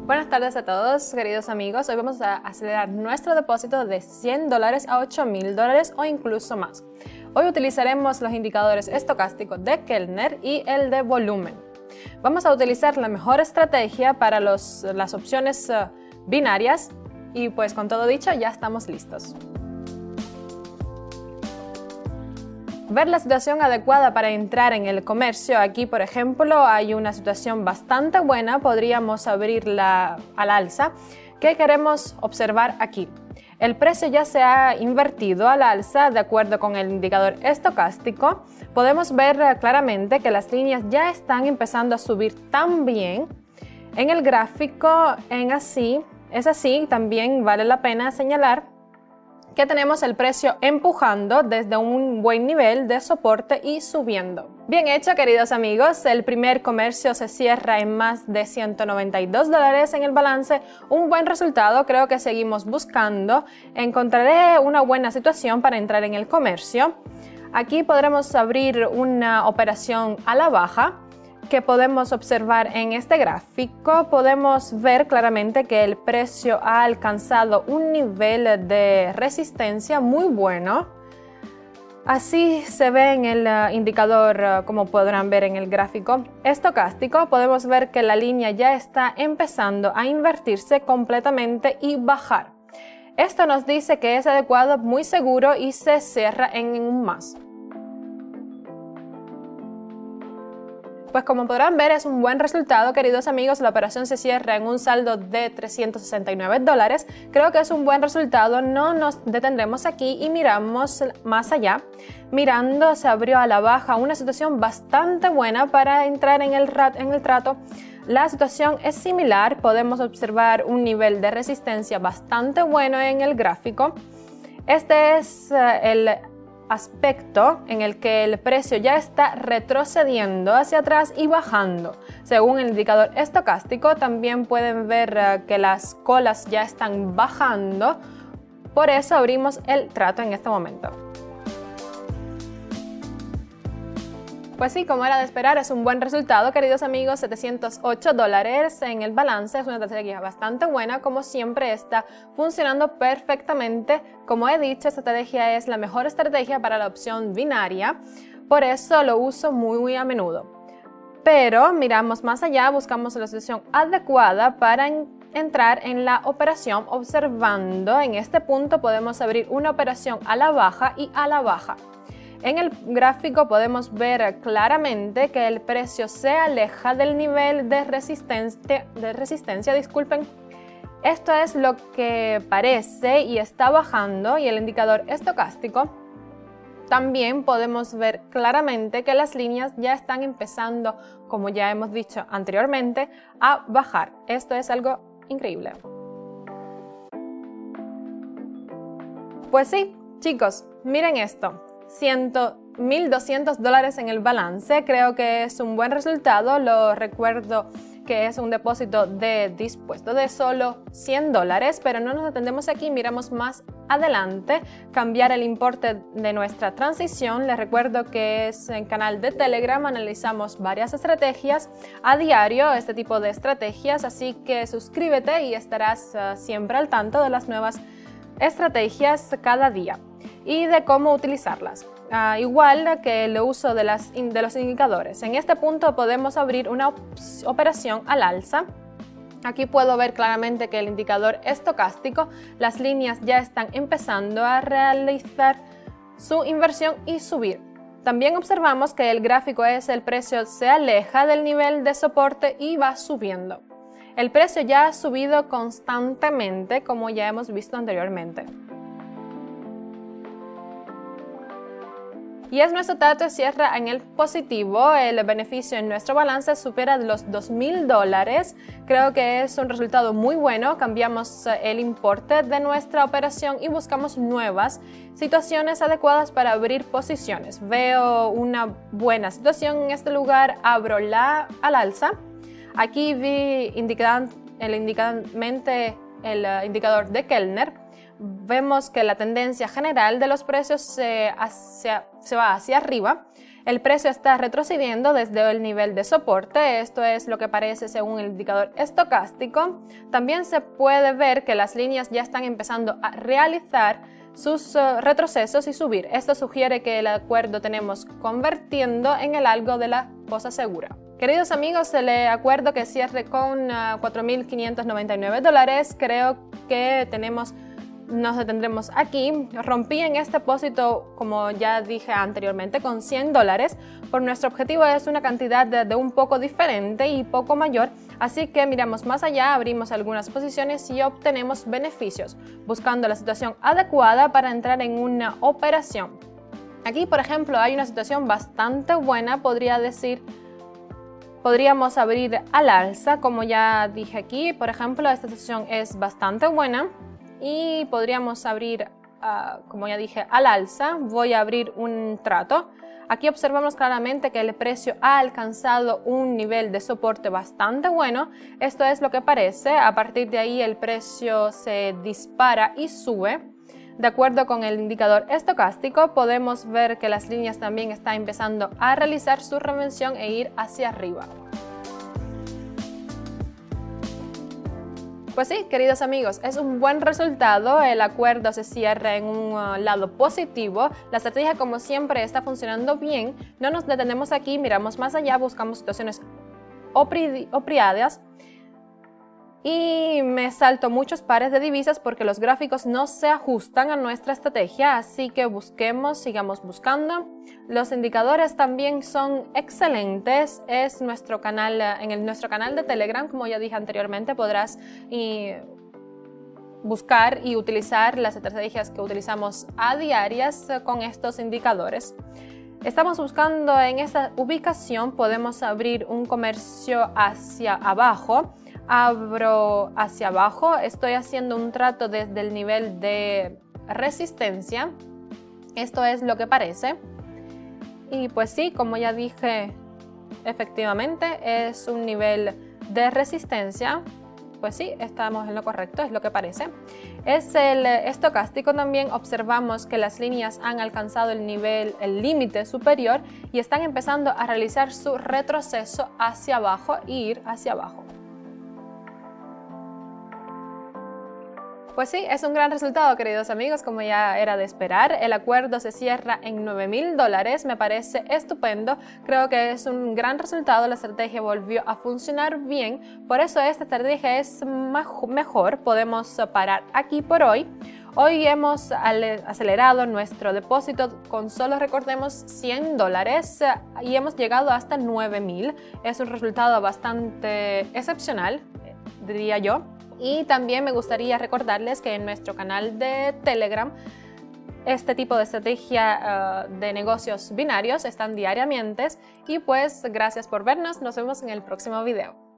Buenas tardes a todos, queridos amigos. Hoy vamos a acelerar nuestro depósito de $100 a $8,000 o incluso más. Hoy utilizaremos los indicadores estocásticos de Keltner y el de volumen. Vamos a utilizar la mejor estrategia para las opciones binarias y pues con todo dicho ya estamos listos. Ver la situación adecuada para entrar en el comercio. Aquí, por ejemplo, hay una situación bastante buena. Podríamos abrirla al alza. ¿Qué queremos observar aquí? El precio ya se ha invertido al alza de acuerdo con el indicador estocástico. Podemos ver claramente que las líneas ya están empezando a subir también. En el gráfico, es así, también vale la pena señalar que tenemos el precio empujando desde un buen nivel de soporte y subiendo. Bien hecho, queridos amigos, el primer comercio se cierra en más de $192 en el balance, un buen resultado. Creo que seguimos buscando. Encontraré una buena situación para entrar en el comercio. Aquí podremos abrir una operación a la baja que podemos observar en este gráfico. Podemos ver claramente que el precio ha alcanzado un nivel de resistencia muy bueno. Así se ve en el indicador, como podrán ver en el gráfico estocástico. Podemos ver que la línea ya está empezando a invertirse completamente y bajar. Esto nos dice que es adecuado, muy seguro y se cierra en un más. Pues como podrán ver, es un buen resultado, queridos amigos. La operación se cierra en un saldo de $369. Creo que es un buen resultado. No nos detendremos aquí y miramos más allá. Mirando, se abrió a la baja una situación bastante buena para entrar en el trato. La situación es similar. Podemos observar un nivel de resistencia bastante bueno en el gráfico. Este es el aspecto en el que el precio ya está retrocediendo hacia atrás y bajando. Según el indicador estocástico, también pueden ver que las colas ya están bajando. Por eso abrimos el trato en este momento. Pues sí, como era de esperar, es un buen resultado, queridos amigos. $708 en el balance. Es una estrategia bastante buena. Como siempre, está funcionando perfectamente. Como he dicho, esta estrategia es la mejor estrategia para la opción binaria. Por eso lo uso muy a menudo. Pero miramos más allá, buscamos la situación adecuada para entrar en la operación. Observando en este punto podemos abrir una operación a la baja y a la baja. En el gráfico podemos ver claramente que el precio se aleja del nivel de resistencia. Esto es lo que parece y está bajando, y el indicador estocástico también podemos ver claramente que las líneas ya están empezando, como ya hemos dicho anteriormente, a bajar. Esto es algo increíble. Pues sí, chicos, miren esto. $1,200 en el balance. Creo que es un buen resultado. Lo recuerdo que es un depósito dispuesto de solo $100, pero no nos atendemos aquí. Miramos más adelante, cambiar el importe de nuestra transición. Les recuerdo que es en canal de Telegram, analizamos varias estrategias a diario, este tipo de estrategias, así que suscríbete y estarás siempre al tanto de las nuevas estrategias cada día y de cómo utilizarlas. Igual que el uso de los indicadores. En este punto podemos abrir una operación al alza. Aquí puedo ver claramente que el indicador estocástico, las líneas ya están empezando a realizar su inversión y subir. También observamos que el gráfico el precio se aleja del nivel de soporte y va subiendo. El precio ya ha subido constantemente, como ya hemos visto anteriormente. Y nuestro trato cierra en el positivo. El beneficio en nuestro balance supera los $2,000. Creo que es un resultado muy bueno. Cambiamos el importe de nuestra operación y buscamos nuevas situaciones adecuadas para abrir posiciones. Veo una buena situación en este lugar. Abro al alza. Aquí vi el indicador de Keltner. Vemos que la tendencia general de los precios se va hacia arriba. El precio está retrocediendo desde el nivel de soporte, esto es lo que parece según el indicador estocástico. También se puede ver que las líneas ya están empezando a realizar sus retrocesos y subir. Esto sugiere que el acuerdo tenemos convirtiendo en el algo de la cosa segura. Queridos amigos, el acuerdo que cierre con $4.599. Creo que nos detendremos aquí. Rompí en este depósito, como ya dije anteriormente, con $100. Por nuestro objetivo es una cantidad de un poco diferente y poco mayor, así que miramos más allá, abrimos algunas posiciones y obtenemos beneficios, buscando la situación adecuada para entrar en una operación. Aquí, por ejemplo, hay una situación bastante buena, podríamos abrir al alza, como ya dije aquí. Por ejemplo, esta situación es bastante buena y podríamos abrir, como ya dije, al alza. Voy a abrir un trato. Aquí observamos claramente que el precio ha alcanzado un nivel de soporte bastante bueno. Esto es lo que parece. A partir de ahí el precio se dispara y sube. De acuerdo con el indicador estocástico, podemos ver que las líneas también están empezando a realizar su reversión e ir hacia arriba. Pues sí, queridos amigos, es un buen resultado. El acuerdo se cierra en un lado positivo. La estrategia, como siempre, está funcionando bien. No nos detenemos aquí, miramos más allá, buscamos situaciones opriadas. Y me salto muchos pares de divisas porque los gráficos no se ajustan a nuestra estrategia, así que sigamos buscando. Los indicadores también son excelentes. Es nuestro canal, nuestro canal de Telegram, como ya dije anteriormente, podrás buscar y utilizar las estrategias que utilizamos a diarias con estos indicadores. Estamos buscando en esta ubicación, podemos abrir un comercio hacia abajo. Abro hacia abajo, estoy haciendo un trato desde el nivel de resistencia. Esto es lo que parece. Y pues sí, como ya dije, efectivamente es un nivel de resistencia. Pues sí, estamos en lo correcto, es lo que parece. Es el estocástico también. Observamos que las líneas han alcanzado el límite superior y están empezando a realizar su retroceso hacia abajo e ir hacia abajo. Pues sí, es un gran resultado, queridos amigos, como ya era de esperar. El acuerdo se cierra en $9.000, me parece estupendo. Creo que es un gran resultado, la estrategia volvió a funcionar bien. Por eso esta estrategia es mejor. Podemos parar aquí por hoy. Hoy hemos acelerado nuestro depósito con solo, recordemos, $100 y hemos llegado hasta 9.000. Es un resultado bastante excepcional, diría yo. Y también me gustaría recordarles que en nuestro canal de Telegram este tipo de estrategia de negocios binarios están diariamente. Y pues gracias por vernos, nos vemos en el próximo video.